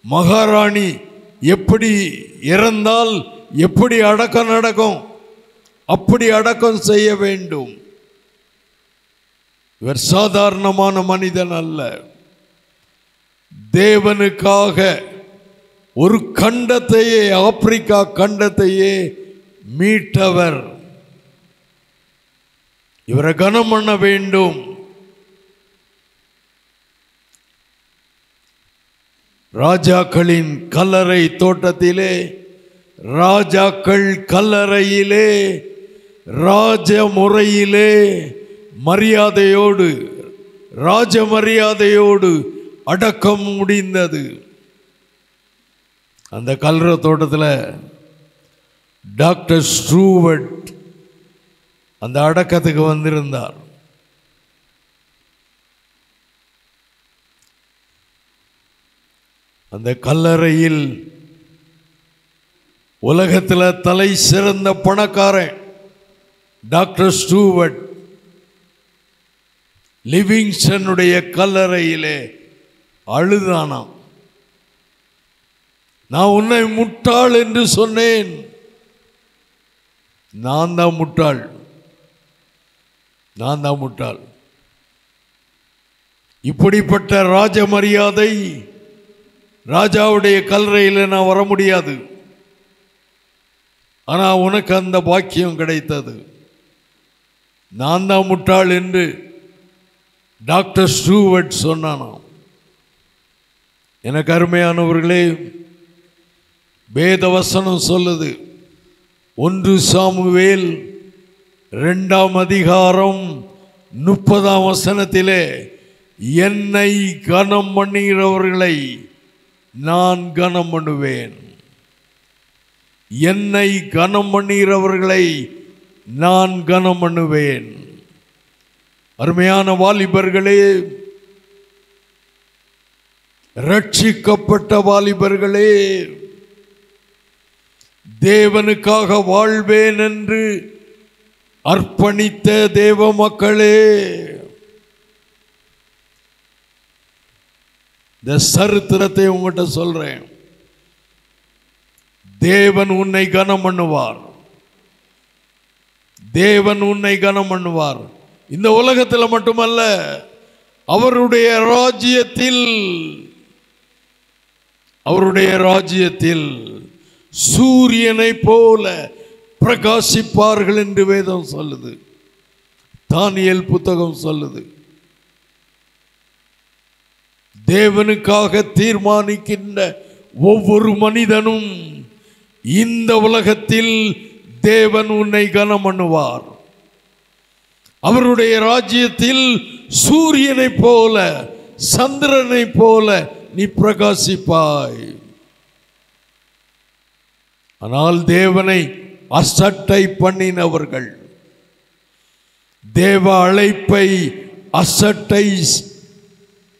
மகாராணி எப்படி இறந்தால் எப்படி அடக்கம் நடக்கும் அப்படி அடக்கம் செய்ய வேண்டும். இவர் சாதாரணமான மனிதன் அல்ல. தேவனுக்காக ஒரு கண்டத்தையே, ஆப்பிரிக்கா கண்டத்தையே மீட்டவர். இவரை கனம் பண்ண வேண்டும். ராஜாக்களின் கல்லறை தோட்டத்திலே, ராஜாக்கள் கல்லறையிலே ராஜ முறையிலே மரியாதையோடு, ராஜ மரியாதையோடு அடக்கம் முடிந்தது. அந்த கல்லறை தோட்டத்தில் டாக்டர் ஸ்டூவர்ட் அந்த அடக்கத்துக்கு வந்திருந்தார். அந்த கல்லறையில் உலகத்தில் தலை சிறந்த பணக்காரன் டாக்டர் ஸ்டூவர்ட் லிவிங்ஸ்டனுடைய கல்லறையிலே அழுதானாம். நான் உன்னை முட்டாள் என்று சொன்னேன். நான் தான் முட்டாள். இப்படிப்பட்ட ராஜ மரியாதை ராஜாவுடைய கல்லறையில் நான் வர முடியாது. ஆனால் உனக்கு அந்த பாக்கியம் கிடைத்தது. நான் தான் முட்டாள் என்று டாக்டர் ஸ்டூவர்ட் சொன்னானாம். எனக்கு அருமையானவர்களே, வேத வசனம் சொல்லுது, 1 சாமுவேல் 2ஆம் அதிகாரம் 30ஆம் வசனத்திலே, என்னை கனம் பண்ணுகிறவர்களை நான் கனம் பண்ணுவேன். என்னை கனம் பண்ணுகிறவர்களை நான் கனம் பண்ணுவேன். அருமையான வாலிபர்களே, ரட்சிக்கப்பட்ட வாலிபர்களே, தேவனுக்காக வாழ்வேன் என்று அர்ப்பணித்த தேவ மக்களே, இந்த சரித்திரத்தை உங்கள்கிட்ட சொல்றேன். தேவன் உன்னை கனம் பண்ணுவார். தேவன் உன்னை கனம் பண்ணுவார். இந்த உலகத்தில் மட்டுமல்ல, அவருடைய ராஜ்யத்தில் சூரியனை போல பிரகாசிப்பார்கள் என்று வேதம் சொல்லுது. தானியேல் புத்தகம் சொல்லுது. தேவனுக்காக தீர்மானிக்கின்ற ஒவ்வொரு மனிதனும் இந்த உலகத்தில் தேவன் உன்னை கனம் பண்ணுவார். அவருடைய ராஜ்யத்தில் சூரியனை போல சந்திரனை போல நீ பிரகாசிப்பாய். ஆனால் தேவனை அசட்டை பண்ணினவர்கள், தேவ அழைப்பை அசட்டை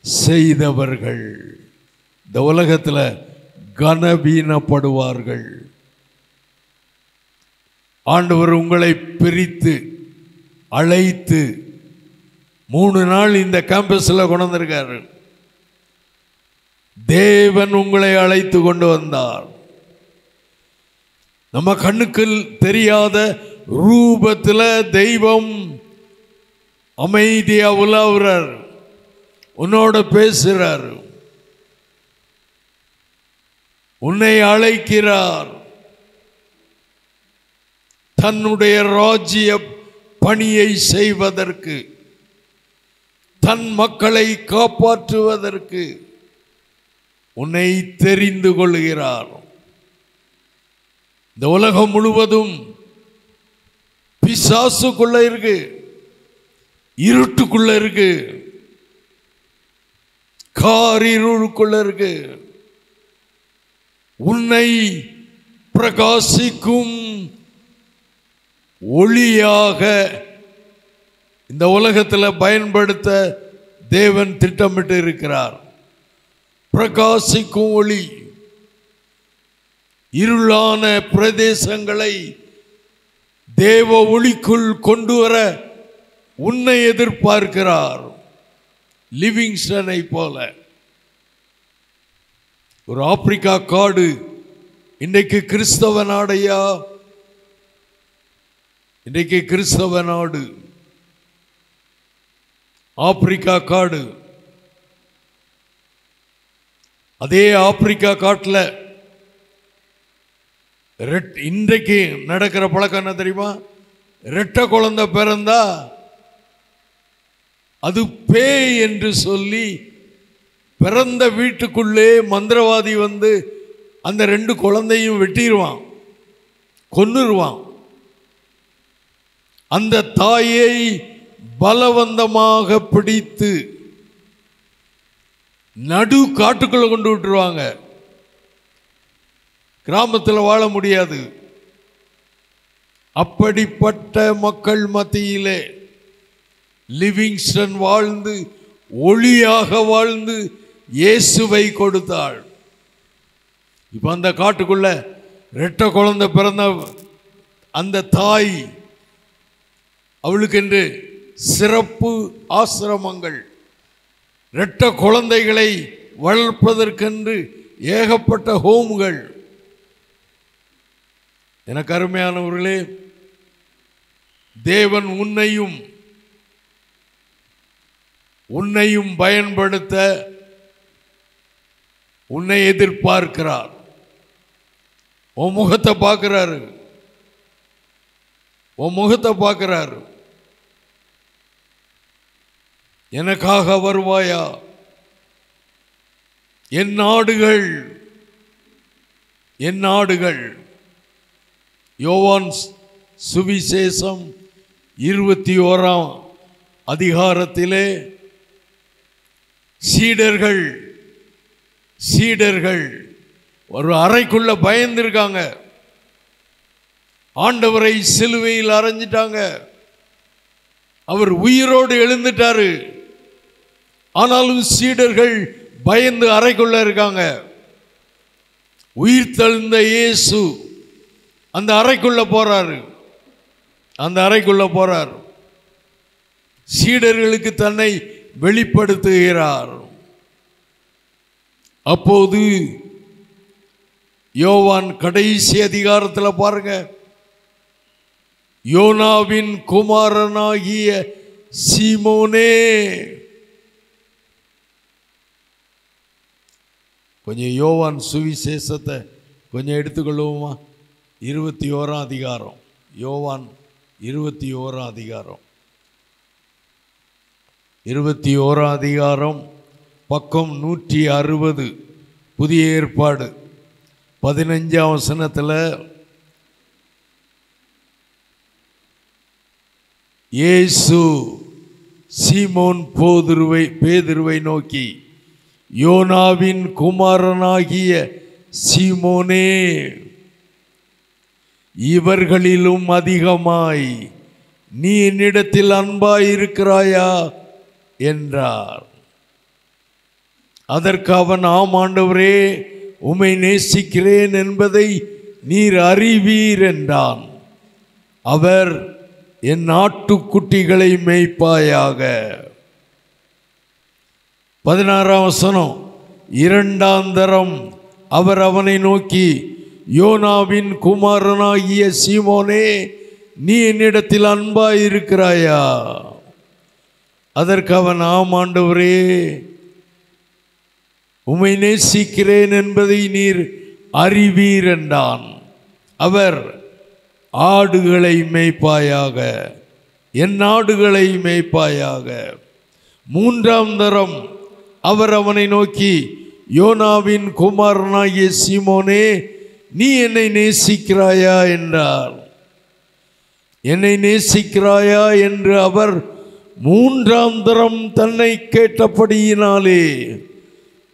செய்தவர்கள் இந்த உலகத்தில் கனவீனப்படுவார்கள். ஆண்டவர் உங்களை பிரித்து அழைத்து 3 நாள் இந்த கேம்பஸில் கொண்டு வந்திருக்காரு. தேவன் உங்களை அழைத்து கொண்டு வந்தார். நம்ம கண்ணுக்கு தெரியாத ரூபத்தில் தெய்வம் அமைதியா உலாவுறார், உன்னோட பேசுறார், உன்னை அழைக்கிறார். தன்னுடைய ராஜ்ய பணியை செய்வதற்கு, தன் மக்களை காப்பாற்றுவதற்கு உன்னை தெரிந்து கொள்கிறார். இந்த உலகம் முழுவதும் பிசாசுக்குள்ள இருக்கு, இருட்டுக்குள்ள இருக்கு, காரிருளுக்குள்ள இருக்கு. உன்னை பிரகாசிக்கும் ஒளியாக இந்த உலகத்தில் பயன்படுத்த தேவன் திட்டமிட்டு இருக்கிறார். பிரகாசிக்கும் ஒளி இருளான பிரதேசங்களை தேவ ஒளிக்குள் கொண்டு வர உன்னை எதிர்பார்க்கிறார். லிவிங்ஸ்டனை போல ஒரு ஆப்பிரிக்கா காடு இன்றைக்கு கிறிஸ்தவ நாடையா, இன்றைக்கு கிறிஸ்தவ நாடு ஆப்பிரிக்கா காடு. அதே ஆப்பிரிக்கா காட்டில் இன்றைக்கு நடக்கிற பழக்கம் என்ன தெரியுமா? ரெட்டை குழந்தை பிறந்தா அது பேய் என்று சொல்லி பிறந்த வீட்டுக்குள்ளே மந்திரவாதி வந்து அந்த 2 குழந்தையும் வெட்டிடுவான், கொன்னுருவான். அந்த தாயை பலவந்தமாக பிடித்து நடு காட்டுக்குள்ள கொண்டு விட்டுருவாங்க. கிராமத்தில் வாழ முடியாது. அப்படிப்பட்ட மக்கள் மத்தியிலே லிவிங்ஸ்டன் வாழ்ந்து ஒளியாக வாழ்ந்து இயேசுவை கொடுத்தாள். இப்ப அந்த காட்டுக்குள்ள ரெட்டை குழந்தை பிறந்த அந்த தாய், அவளுக்கென்று சிறப்பு ஆசிரமங்கள், இரட்ட குழந்தைகளை வளர்ப்பதற்கென்று ஏகப்பட்ட ஹோம்கள். எனக்கு அருமையானவர்களே, தேவன் உன்னையும் பயன்படுத்த உன்னை எதிர்பார்க்கிறார். உன் முகத்தை பார்க்கிறாரு, உன் முகத்தை பார்க்கிறாரு. எனக்காக வருவாயா? என் நாடுகள் யோவான் சுவிசேஷம் 21ஆம் அதிகாரத்திலே சீடர்கள் ஒரு அறைக்குள்ள பயந்திருக்காங்க. ஆண்டவரை சிலுவையில் அறைஞ்சிட்டாங்க. அவர் உயிரோடு எழுந்துட்டாரு. ஆனாலும் சீடர்கள் பயந்து அறைக்குள்ள இருக்காங்க. உயிர் தெழுந்த இயேசு அந்த அறைக்குள்ள போறார். சீடர்களுக்கு தன்னை வெளிப்படுத்துகிறார். அப்போது யோவான் கடைசி அதிகாரத்தில் பாருங்க, யோனாவின் குமாரனாகிய சீமோனே. கொஞ்சம் யோவான் சுவிசேஷத்தை கொஞ்சம் எடுத்துக்கொள்வோமா? 21ஆம் அதிகாரம், யோவான் 21ஆம் அதிகாரம், 21ஆம் அதிகாரம் பக்கம் 160, புதிய ஏற்பாடு 15ஆம் வசனத்தில் இயேசு சீமோன் பேதுருவை நோக்கி, யோனாவின் குமாரனாகிய சீமோனே, இவர்களிலும் அதிகமாய் நீ என்னிடத்தில் அன்பாயிருக்கிறாயா என்றார். அதற்கு அவன், ஆம் ஆண்டவரே, உம்மை நேசிக்கிறேன் என்பதை நீர் அறிவீர் என்றான். அவர், என் ஆட்டுக்குட்டிகளை மேய்ப்பாயாக. 16ஆம் வசனம். இரண்டாம் தரம் அவர் அவனை நோக்கி, யோனாவின் குமாரனாகிய சீமோனே, நீ என்னிடத்தில் அன்பாயிருக்கிறாயா? அதற்கு அவன், ஆம் ஆண்டவரே, உம்மை நேசிக்கிறேன் என்பதை நீர் அறிவீர் என்றான். அவர், ஆடுகளை மேய்ப்பாயாக, என் ஆடுகளை மேய்ப்பாயாக. மூன்றாம் தரம் அவர் அவனை நோக்கி, யோனாவின் குமாரனாகிய சீமோனே, நீ என்னை நேசிக்கிறாயா என்றார். என்னை நேசிக்கிறாயா என்று அவர் மூன்றாம் தரம் தன்னை கேட்டபடியினாலே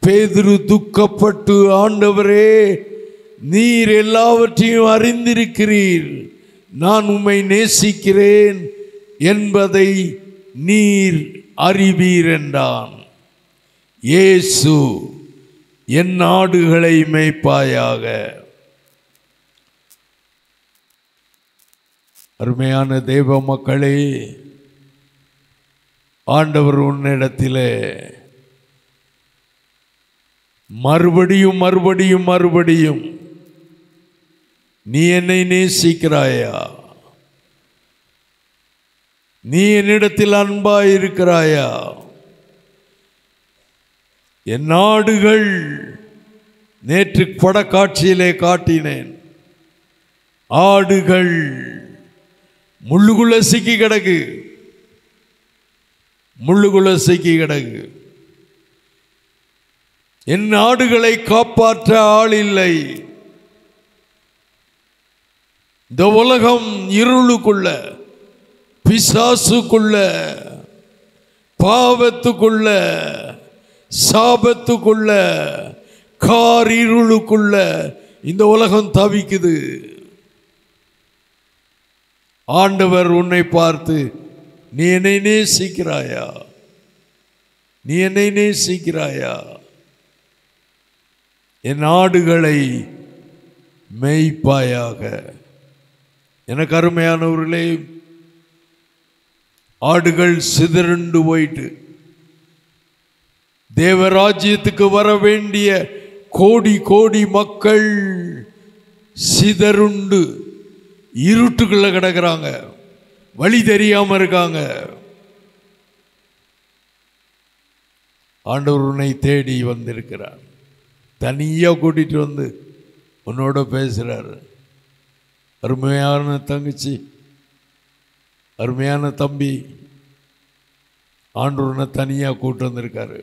பேதுரு துக்கப்பட்டு, ஆண்டவரே, நீர் எல்லாவற்றையும் அறிந்திருக்கிறீர், நான் உம்மை நேசிக்கிறேன் என்பதை நீர் அறிவீர் என்றான். இயேசு, என் ஆடுகளை மேய்ப்பாயாக. அருமையான தேவ மக்களே, ஆண்டவர் உன்னிடத்திலே மறுபடியும் மறுபடியும் மறுபடியும், நீ என்னை நேசிக்கிறாயா? நீ என்னிடத்தில் அன்பாயிருக்கிறாயா? என் ஆடுகள், நேற்று படக்காட்சியிலே காட்டினேன், ஆடுகள் முள்ளுக்குள்ள சிக்கி கிடக்கு, முள்ளுக்குள்ள சிக்கி கிடக்கு. என் ஆடுகளை காப்பாற்ற ஆள் இல்லை. இந்த உலகம் இருளுக்குள்ள, பிசாசுக்குள்ள, பாவத்துக்குள்ள, சாபத்துக்குள்ள, காரிருளுக்குள்ள இந்த உலகம் தவிக்குது. ஆண்டவர் உன்னை பார்த்து, நீ என்னை நேசிக்கிறாயா? நீ என்னை நேசிக்கிறாயா? என் ஆடுகளை மேய்ப்பாயாக. எனக்கு அருமையானவர்களே, ஆடுகள் சிதறுண்டு போயிட்டு தேவராஜ்யத்துக்கு வர வேண்டிய கோடி கோடி மக்கள் சிதறுண்டு இருட்டுக்குள்ள கிடக்கிறாங்க, வழி தெரியாம இருக்காங்க. ஆண்டவர் உன்னை தேடி வந்திருக்கிறார். தனியாக கூட்டிட்டு வந்து உன்னோட பேசுகிறாரு. அருமையான தங்கச்சி, அருமையான தம்பி, ஆண்டவர் உன்னை தனியாக கூட்டு வந்திருக்காரு.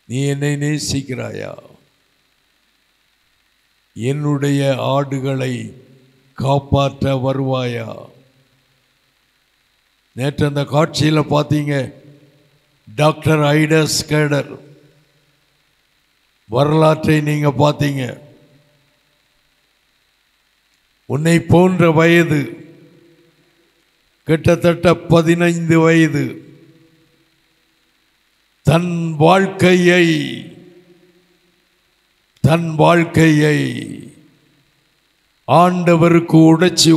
நீ என்னை நேசிக்கிறாயா? என்னுடைய ஆடுகளை காப்பாற்ற வருவாயா? நேற்று அந்த காட்சியில் பார்த்தீங்க, டாக்டர் ஐடா ஸ்கேடர் வரலாற்றை நீங்க பார்த்தீங்க. உன்னை போன்ற வயது, கிட்டத்தட்ட 15 வயது, தன் வாழ்க்கையை ஆண்டவருக்கு உடைச்சி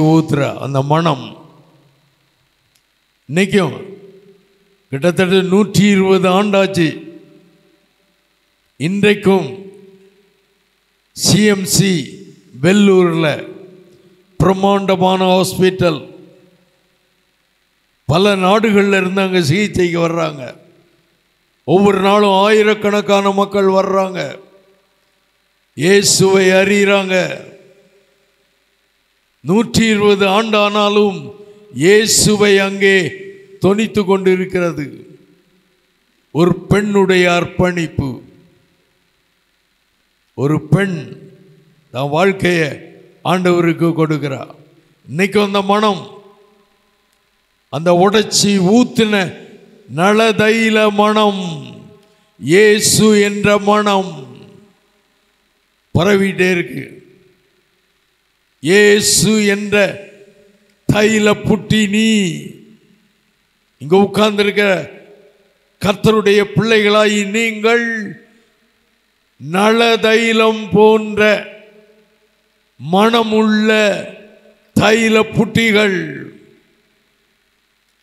ஊத்துறா. அந்த மனம் இன்னைக்கும் கிட்டத்தட்ட 120 ஆண்டாச்சு. இன்றைக்கும் சிஎம்சி வெள்ளூரில் பிரம்மாண்டமான ஹாஸ்பிட்டல், பல நாடுகளில் இருந்து அங்கே சிகிச்சைக்கு வர்றாங்க. ஒவ்வொரு நாளும் ஆயிரக்கணக்கான மக்கள் வர்றாங்க, இயேசுவை அறிகிறாங்க. 120 ஆண்டானாலும் இயேசுவை அங்கே தொனித்து கொண்டிருக்கிறது. ஒரு பெண்ணுடைய அர்ப்பணிப்பு. ஒரு பெண் தன் வாழ்க்கையை ஆண்டவருக்கு கொடுக்கிறார். இன்னைக்கு அந்த மனம், அந்த உடைச்சி ஊத்தின நலதைல மனம், இயேசு என்ற மனம் பரவிட்டே இருக்கு. இயேசு என்ற தைல புட்டி நீ இங்க உட்கார்ந்திருக்க கர்த்தருடைய பிள்ளைகளாய் நீங்கள் நலதைலம் போன்ற மனமுள்ள தைல புட்டிகள்.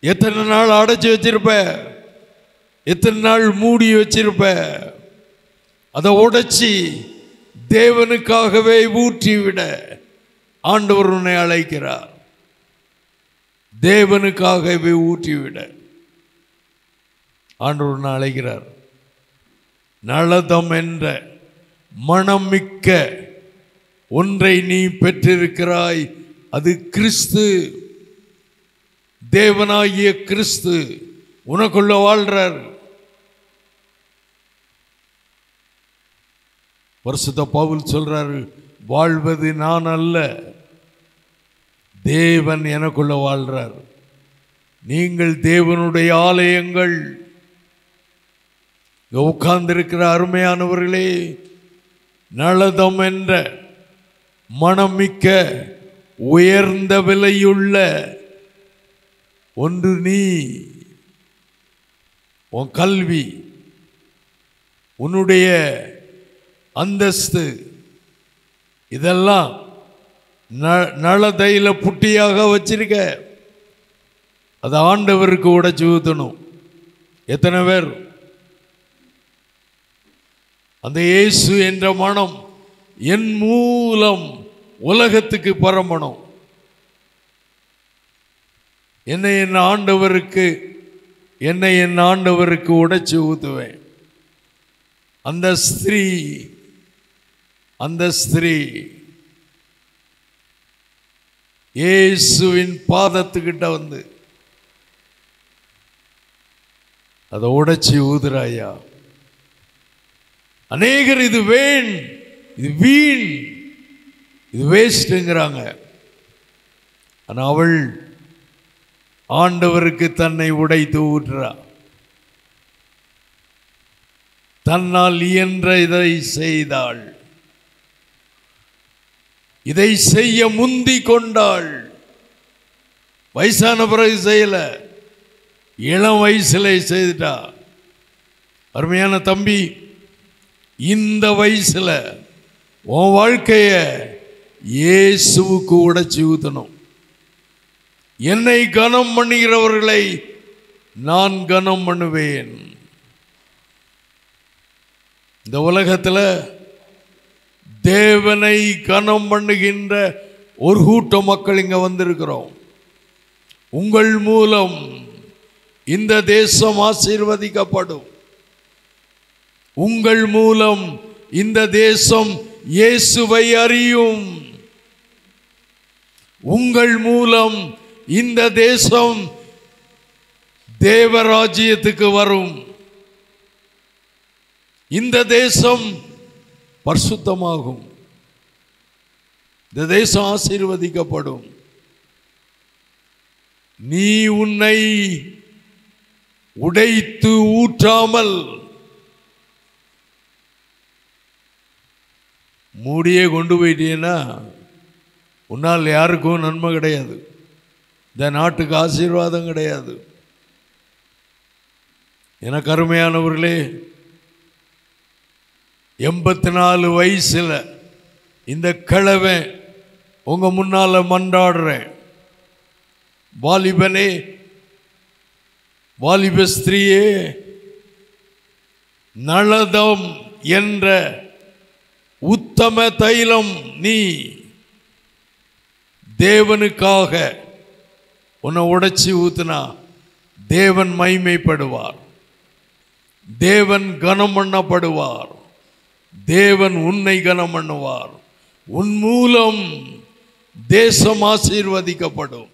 எத்தனை நாள் அடைச்சி வச்சிருப்ப, எத்தனை நாள் மூடி வச்சிருப்ப, அதை உடைச்சி தேவனுக்காகவே ஊற்றிவிட ஆண்டவர் உன்னை அழைக்கிறார். தேவனுக்காகவே ஊற்றிவிட ஆண்டவர் உன்னை அழைக்கிறார். நலதம் என்ற மனம் மிக்க ஒன்றை நீ பெற்றிருக்கிறாய். அது கிறிஸ்து, தேவனாகிய கிறிஸ்து உனக்குள்ள வாழ்றார். பரிசுத்த பவுல் சொல்றாரு, வாழ்வது நான் அல்ல, தேவன் எனக்குள்ள வாழ்றார். நீங்கள் தேவனுடைய ஆலயங்கள். உட்கார்ந்திருக்கிற அருமையானவர்களே, நலதம் என்ற மனமிக்க உயர்ந்த விலையுள்ள ஒன்று நீ, உன் கல்வி, உன்னுடைய அந்தஸ்து, இதெல்லாம் நலதைல புட்டியாக வச்சிருக்க. அதை ஆண்டவருக்கு உடைச்சு ஊற்றணும். எத்தனை பேர் அந்த இயேசு என்ற மனம் என் மூலம் உலகத்துக்கு பரம்பணும், என்னை என் ஆண்டவருக்கு உடைச்சு ஊத்துவேன். அந்த ஸ்திரீ இயேசுவின் பாதத்துக்கிட்ட வந்து அதை உடைச்சி ஊதுறாயா. அநேகர் இது வீண், இது வேஸ்ட்ங்கிறாங்க. ஆனால் அவள் ஆண்டவருக்கு தன்னை உடைத்து ஊற்றுறா. தன்னால் இயன்ற இதை செய்தாள். இதை செய்ய முந்தி கொண்டாள். வயசான பிறகு செய்யல, இளம் வயசுல செய்துட்டா. அருமையான தம்பி, இந்த வயசுல உன் வாழ்க்கைய இயேசுவுக்கு உடைச்சி ஊத்தணும். என்னை கனம் பண்ணுகிறவர்களை நான் கனம் பண்ணுவேன். இந்த உலகத்தில் தேவனை கனம் பண்ணுகின்ற ஒரு கூட்ட மக்கள் இங்க வந்திருக்கிறோம். உங்கள் மூலம் இந்த தேசம் ஆசீர்வதிக்கப்படும். உங்கள் மூலம் இந்த தேசம் இயேசுவை அறியும். உங்கள் மூலம் இந்த தேசம் தேவராஜ்யத்துக்கு வரும். இந்த தேசம் பரிசுத்தமாகும். இந்த தேசம் ஆசீர்வதிக்கப்படும். நீ உன்னை உடைத்து ஊற்றாமல் மூடியே கொண்டு போயிட்டீங்கன்னா உன்னால் யாருக்கும் நன்மை கிடையாது. இந்த நாட்டுக்கு ஆசீர்வாதம் கிடையாது. எனக்கு அருமையானவர்களே, 84 வயசுல இந்த கிழவை உங்க முன்னால மன்றாடுறேன். வாலிபனே, வாலிப ஸ்திரீயே, நலதம் என்ற உத்தம தைலம் நீ தேவனுக்காக உன்னை உடைச்சி ஊத்துனா தேவன் மைமைப்படுவார். தேவன் கனம் பண்ணப்படுவார். தேவன் உன்னை கனம் பண்ணுவார். உன் மூலம் தேசம் ஆசீர்வதிக்கப்படும்.